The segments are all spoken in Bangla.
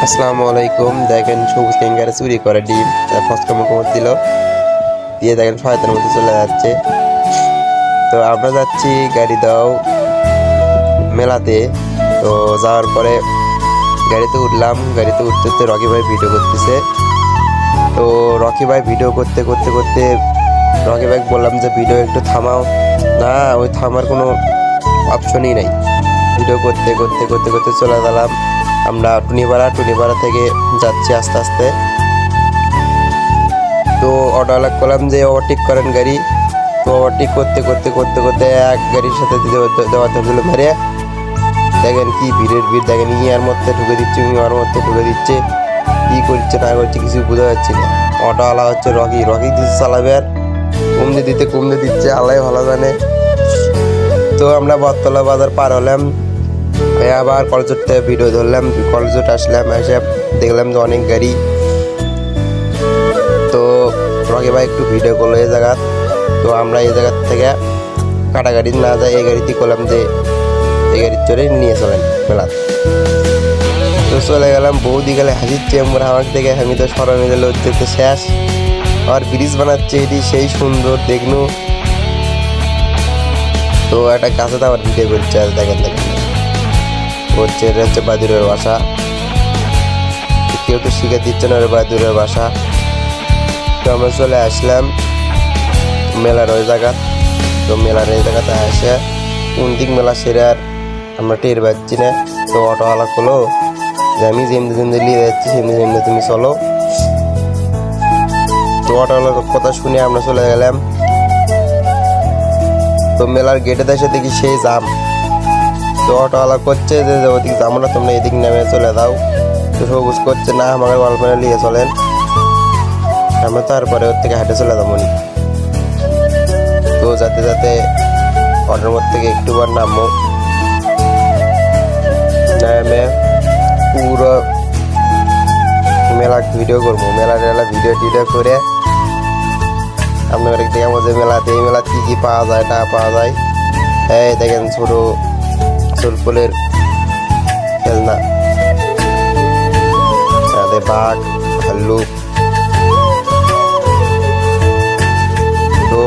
আসসালামু আলাইকুম। দেখেন সবুজ ক্যাঙ্গারে চুরি করে ডিম ফসকা মুখোমত দিল দিয়ে দেখেন শয়তানের মধ্যে চলে যাচ্ছে। তো আমরা যাচ্ছি গাড়ি দাও মেলাতে। তো যাওয়ার পরে গাড়িতে উঠলাম, গাড়িতে উঠতে উঠতে রকি ভাই ভিডিও করতেছে। তো রকি ভাই ভিডিও করতে করতে করতে রকি ভাই বললাম যে ভিডিও একটু থামাও, না ওই থামার কোনো অপশনই নাই। ভিডিও করতে করতে করতে করতে চলে গেলাম আমরা টুনিপাড়া থেকে যাচ্ছি আস্তে আস্তে। তো অটোওয়ালা করলাম যে ওভারটেক করেন গাড়ি। তো ওভারটেক করতে করতে করতে করতে এক গাড়ির সাথে দেওয়ার মেরে দেখেন কি ভিড়ের ভিড়, দেখেন ইয়ার মধ্যে ঢুকে দিচ্ছে, ইয়ার মধ্যে ঢুকে দিচ্ছে, কি করছে না করছে কিছু বোঝা যাচ্ছে না। অটোওয়ালা হচ্ছে রকি দিচ্ছে চালাবে আর কমতে দিচ্ছে আল্লাহ ভালো জানে। তো আমরা বটতলা বাজার পার হলাম, আবার কলেজতে ভিডিও ধরলাম, কলেজট আসলাম, এসে দেখলাম যে অনেক গাড়ি। তো রকি ভাই একটু ভিডিও করলো এই জায়গা। তো আমরা এই জায়গার থেকে কাটা গাড়ি না যায় এই গাড়িতে করলাম যে এই গাড়ির চড়ে নিয়ে চলেন মেলা। তো চলে গেলাম, বৌদি গেলে হাসিচ্ছে আমরা আমার থেকে, আমি তো সরমে গেলে দেখতে শেষ। আর ব্রিজ বানাচ্ছে এটি সেই সুন্দর দেখনু। তো একটা গাছে তো আবার ভিডিও করছে, দেখেন হচ্ছে এটা হচ্ছে বাদুরের বাসা। কেউ তো শিখে দিচ্ছে না বাদুরের বাসা। তো আমরা চলে আসলাম মেলার ওই জায়গা। তো মেলার এই জায়গাতে আসে কোন দিক মেলা সেরে আর আমরা টের পাচ্ছি না। তো অটোওয়ালা খোলো যে আমি যেমনি নিয়ে যাচ্ছি সেমনি তুমি চলো। তো অটোওয়ালার কথা শুনে আমরা চলে গেলাম। তো মেলার গেটে এসে দেখি সেই জাম। তো অটোওয়ালা করছে যে ওদিক যাবো না, তোমরা এদিক নেমে চলে দাও। তো সবুজ করছে না আমাকে গল্পনা নিয়ে চলেন, আমরা তারপরে ওর থেকে হাঁটে চলে যাবো। তো যাতে যাতে অটোর মধ্যে থেকে একটু বার নামবো, নেমে পুরো মেলা ভিডিও করবো। মেলা ভিডিও করে আপনার দেখাবো যে মেলাতে এই মেলা কি পাওয়া যায় না পাওয়া যায়। এই দেখেন ছোট ফুলের খেলনা, বাঘ ভাল্লুক। তো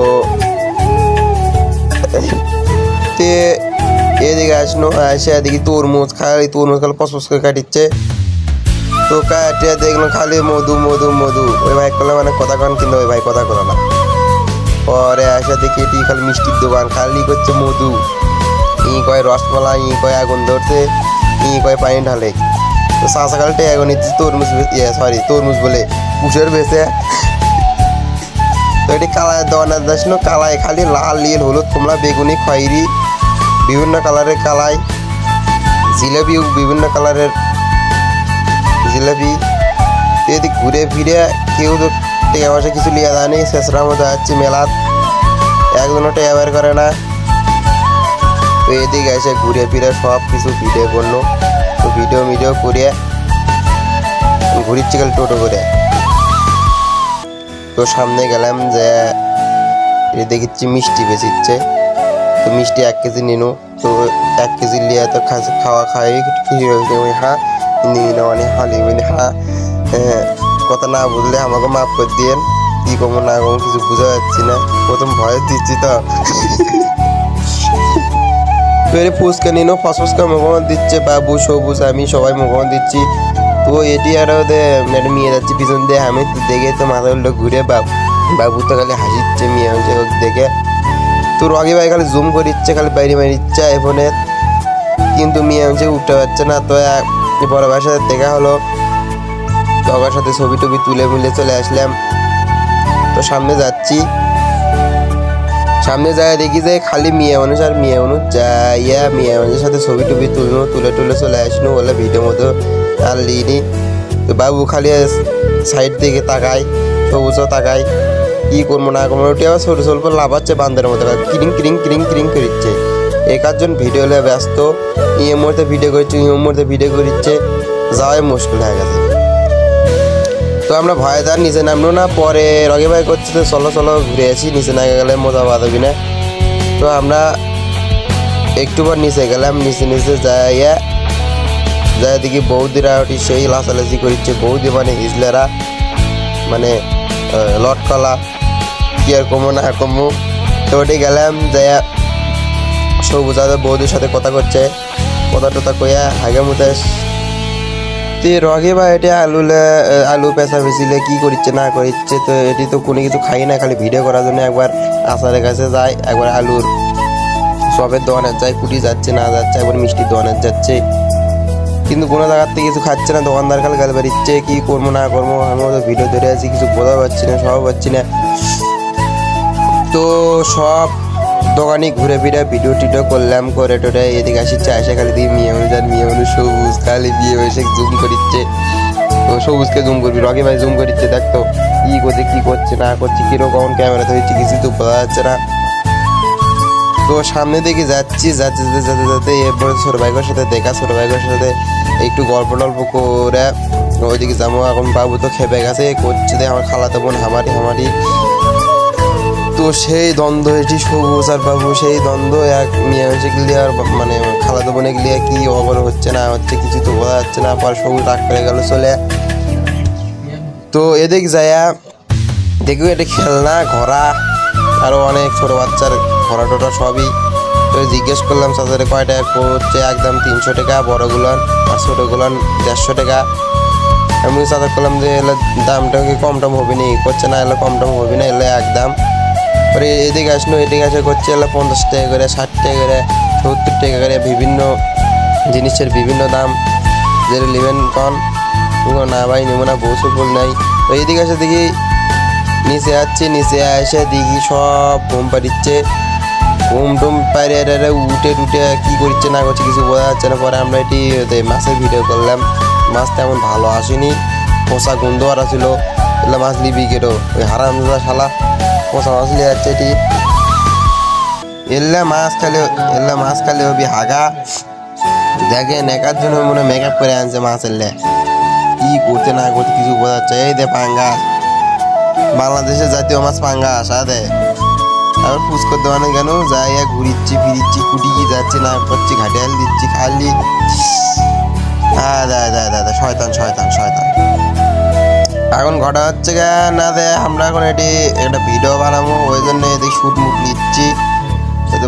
এদিকে আসলো, এসে এদিকে তরমুজ খালি পছপছ করে কাটিচ্ছে। তো কাটিয়ে দেখলো খালি মধু। ওই ভাই করলে মানে কথা কন, কিন্তু ওই ভাই কথা করো না। পরে আসে দেখি এটি খালি মিষ্টির দোকান, খালি করছে মধু। ই কয় রসমালাই, ই কয় আগুন ধরছে, ই কয় পানি ঢালে। তো চাষাকালটা আগুন নিচ্ছে তরমুজ বলে কুশের বেছে। তো এটি কালারের দোকানে যাচ্ছিল, কালাই খালি লাল নীল হলুদ কমলা বেগুনি খয়েরি বিভিন্ন কালারের কালাই, জিলাপি বিভিন্ন কালারের জিলাপি। এদিকে ঘুরে ফিরে কেউ তো টেকা পয়সা কিছু লিয়ে দেয়নি, শেষরার মতো যাচ্ছি মেলাত, একজনও টেকা বের করে না। তো এদিকে এসে ঘুরে ফিরে সব কিছু ভিডিও করলো। তো ভিডিও করে ঘুরিচ্ছি খালি টোটো করে। তো সামনে গেলাম যে দেখেছি মিষ্টি বেচিচ্ছে। তো মিষ্টি 1 কেজি নিনো। তো 1 কেজি লিয়ে তো খাওয়া খাই কথা না বুঝলে আমাকে মাফ করে দিয়েন, কি কমো না কমো কিছু বোঝা যাচ্ছি না, প্রথম ভয় দিচ্ছি। তো ফুচকা নিনো, ফসফসকা মুখোমত দিচ্ছে, বাবু সবুজ আমি সবাই মুখোমত দিচ্ছি। তো এটি আরো মেয়ে যাচ্ছে পিছন দিয়ে, আমি দেখে তো মাথা উল্টো ঘুরে বাবু তো খালি হাসিচ্ছে মেয়ে হচ্ছে দেখে। তো রকি ভাই খালি জুম করিচ্ছে, খালি বাইরে মারিচ্ছে আইফোনে, কিন্তু মেয়ে হচ্ছে উঠতে পারছে না। তো বড় ভাইয়ের সাথে দেখা হলো, তো আমার সাথে ছবি টবি তুলে মিলে চলে আসলাম। তো সামনে যাচ্ছি, সামনে যায় দেখি যে খালি মেয়ে মানুষ আর মেয়ে মানুষ যাইয়া মেয়ে মানুষের সাথে ছবি টবি তুলে চলে আসলো বলে ভিডিও মতো আর লিনি। তো বাবু খালি সাইড দিকে তাকায়, সবুজও তাকায়, কি করবো না করবো। ওটি আবার ছোট ছোট লাভাচ্ছে বান্দার মতো, কিরিং করিচ্ছে। একাধজন ভিডিও নিয়ে ব্যস্ত, ইয়ে মুহূর্তে ভিডিও করিচ্ছে, যাওয়াই মুশকিল হয়ে গেছে। তো আমরা ভয়দার নিচে নামলো না। পরে রকি ভাই করছে তো চলো ঘুরে আসি, নিচে না গেলে মজা পাবি না। তো আমরা একটু পর নিচে গেলাম, নিচে যাইয়া যাই দেখি বৌদিরা ওটি সেই লাচালাচি করছে। বৌদি মানে হিজলেরা মানে লটকলা কি আর কমো না কমো। তো ওটি গেলাম যাই সবুজ বৌদির সাথে কথা করছে, কথা টথা কইয়া হাগে মুতে তুই রগে বা এটি আলু পেঁচা বেচিলে কি করছে না করছে। তো এটি তো কোনো কিছু খাই না, খালি ভিডিও করার জন্য একবার আচারের কাছে যায়, একবার আলুর সবের দোকানে যায়, কুটি যাচ্ছে না যাচ্ছে, একবার মিষ্টির দোকানে যাচ্ছে, কিন্তু কোনো জায়গার থেকে কিছু খাচ্ছে না। দোকানদার খালি গাল বেরিচ্ছে, কি করবো না করবো। আমি তো ভিডিও ধরে আছি, কিছু বোঝা পাচ্ছি না, সব পাচ্ছি না। তো সব দোকানে ঘুরে ফিরে ভিডিও টিডিও করলাম, করে টোরে এদিকে আসিচ্ছে, আসে খালি দিয়ে মেয়ে মানুষ আর মেয়ে মানুষ সবুজ খালি বিয়ে বসে জুম করিচ্ছে। তো সবুজকে জুম করবি, রকি ভাই জুম করিচ্ছে, দেখতো কি করছে কি করছে না করছে, কিরকম ক্যামেরা ধরেছে কিছু তো বোঝা যাচ্ছে না। তো সামনে দিকে যাচ্ছি, যাতে যাতে যাতে এরপরে ছোট ভাইয়ের সাথে দেখা, ছোট ভাইয়ের সাথে একটু গল্প টল্প করে ওইদিকে যাবো। এখন বাবু তো খেপে গেছে, করছে আমার খালাতো বোন হামারি। তো সেই দ্বন্দ্ব এটি সবুজ আর বাবু, সেই দ্বন্দ্ব এক মেয়ে হয়েছে ক্লিয়ার মানে খালাতো বোনে ক্লিয়ার কি অবর হচ্ছে না হচ্ছে কিছু তো বোঝা যাচ্ছে না। পর সবুজ রাগ করে গেল চলে। তো এদিক যাইয়া দেখি এটা খেলনা ঘোড়া আরো অনেক ছোট বাচ্চার ঘোড়া টোটা সবই। তো জিজ্ঞেস করলাম চাচারে কয় টাকা করছে, একদম 300 টাকা বড়গুলান, আর ছোটগুলান 150 টাকা। আমি চাচা করলাম যে এলে দামটা কি কম টম হবে নি, করছে না এলে কম টম হবে না, এলে একদম। পরে এদিকে আসলো, এদিকে আসে করছে এলে 50 টাকা করে, 60 টাকা করে, 70 টাকা করে, বিভিন্ন জিনিসের বিভিন্ন দাম। যেটা নেবেন কন না ভাই নেবো না, বউ বল নাই। তো এদিকে আসে দেখি নিচে যাচ্ছি, নিচে এসে দেখি সব ঘুম পাড়িচ্ছে, ঘুম টুম পাড়ে উঠে টুটে কি করছে না করছে কিছু বোঝা যাচ্ছে না। পরে আমরা এটি মাছের ভিডিও করলাম, মাছ তেমন ভালো আসেনি, পোষা গন্ধ আর ছিল, এগুলো মাছ লিবি কেটো ওই হারামজাদা শালা পোষা মাছ লিয়ে যাচ্ছে। এটি এলে মাছ খালে হবি হাগা। দেখেন একার জন্য মনে মেকআপ করে আনছে মাছ এলে, কি করতে না করতে কিছু বোঝা যাচ্ছে। এই দে পাঙ্গাস, বাংলাদেশের জাতীয় মাছ পাঙ্গাস। আদে আবার ফুচকর দোকানে কেন যাই ঘুরিচ্ছি ফিরিচ্ছি, কুটি যাচ্ছে না করছি, ঘাটিয়াল দিচ্ছি খালি। দাদা শয়তান শয়তান শয়তান। এখন ঘটা হচ্ছে না দে আমরা এখন এটি একটা ভিডিও বানাবো, ওই জন্য এদিকে শুট মুট নিচ্ছি।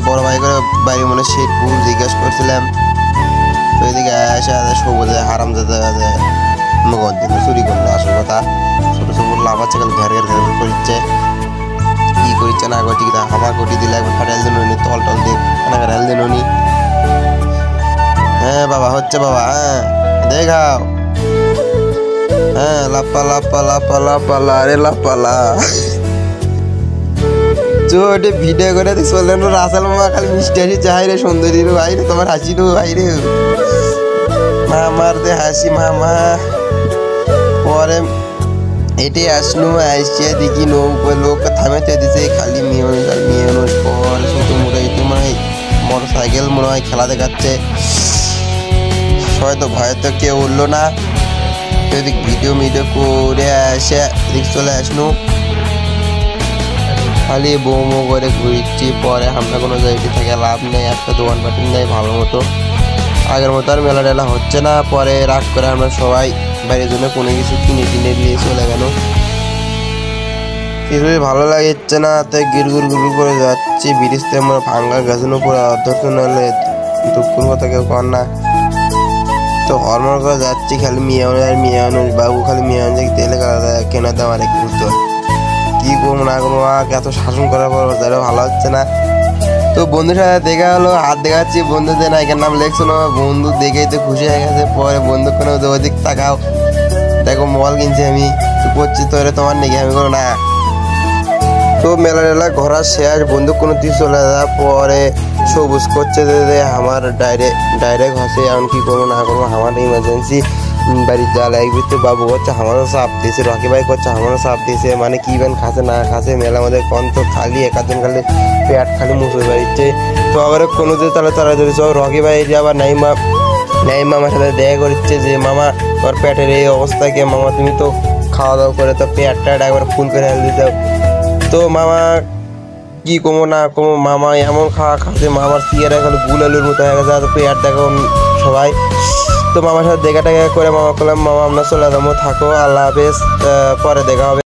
বড় ভাই করে বাড়ি মনে শেরপুর জিজ্ঞেস করছিলাম। তো এদিকে এসে সবুজে হারাম যাতে চুরি করলো, আসল কথা ছোট ছোট লাফাচ্ছে খালি ঘের ঘের ঘের করছে, কি করছে না করছে কি হামা কটি দিলে একবার ফাটাইল দিন উনি, তল টল দিয়ে ঘাটাইল দিন উনি। হ্যাঁ বাবা হচ্ছে বাবা, হ্যাঁ দেখাও, হ্যাঁ লাপ্পা লাপ্পা লাপ্পা লাপ্পালা, আরে লাপ্পালা। চোটে ভিডিও করে চললেন রাসাল মামা খালি মিষ্টি হাসি চাই রে, সুন্দরী রে ভাই রে, তোমার হাসি রে ভাই রে, মামার দে হাসি মামা। পরে এটি আসলো, আসছে দেখি লোক থামেতে দিছে খালি মেয়ে মানুষ। পরে ছোট মোটা একটু মনে হয় মোটর সাইকেল মনে হয় খেলা দেখাচ্ছে, হয়তো ভয় তো কেউ উঠলো না। তো এদিক ভিডিও করে এসে এদিক চলে আসলো, খালি বৌমো করে ঘুরছি। পরে আমরা কোনো জায়গায় থেকে লাভ নেই, একটা দোকান পাটি নেই ভালো মতো, আগের মতো আর মেলা টেলা হচ্ছে না। পরে রাগ করে আমরা সবাই বাইরের জন্য কোনো কিছু কিনে নিয়ে চলে গেল, কিছুই ভালো লাগছে না। তাই গিরগুর করে যাচ্ছি, ব্রিজতে আমরা ভাঙ্গা গাছের উপরে অধ্যক্ষ নাহলে দুপুর কথা কেউ কর না। তো হরমোন করে যাচ্ছি, খালি মেয়ে মানুষ বাবু, খালি মেয়ে মানুষ তেলে কেনা দাম আর একটু বুঝতে কি করবো না করবো, এত শাসন করার পর ভালো হচ্ছে না। তো বন্ধুর সাথে দেখা হলো, হাত দেখাচ্ছি, বন্ধু যে নায়কের নাম লেখছো না, বন্ধু দেখেই তো খুশি হয়ে গেছে। পরে বন্ধু কোনো ওদিক তাকাও, দেখো মোবাইল কিনছি আমি, তো করছি তো তোমার নাকি, আমি কোনো না। তো মেলা টেলা ঘোরা শেষ, বন্ধু কোনো দিন চলে যায়। পরে সবুজ করছে যে আমার ডাইরেক্ট হসে, এমন কি করবো না করবো, আমার ইমার্জেন্সি বাড়ির যা লাগবে। তো বাবু করছে আমারও চাপ দিয়েছে, রকি ভাই করছে আমারও চাপ দিয়েছে, মানে কি বেন খাসে না খাসে মেলা আমাদের কন তো খালি একাজন খালি পেট খালি মুসুর বাড়িচ্ছে। তো আবার কোনো যে তাহলে তাড়াতাড়ি সব রকি ভাই আবার নাইমা আমার সাথে দেখা করছে যে মামা তোর পেটের এই অবস্থা কে মামা, তুমি তো খাওয়া দাওয়া করে তো পেটটা একবার ফুল করে হেল দিতে। তো মামা কি কমো না কমো, মামা এমন খাওয়া খাচ্ছে, মামার সিয়ারা খালি গুলালুর মতো হয়ে গেছে, পেট দেখো সবাই। তো মামার সাথে দেখা টেকা করে মামা করলাম মামা আমরা চলে যাবো, থাকো, আল্লাহ হাফেজ, পরে দেখা হবে।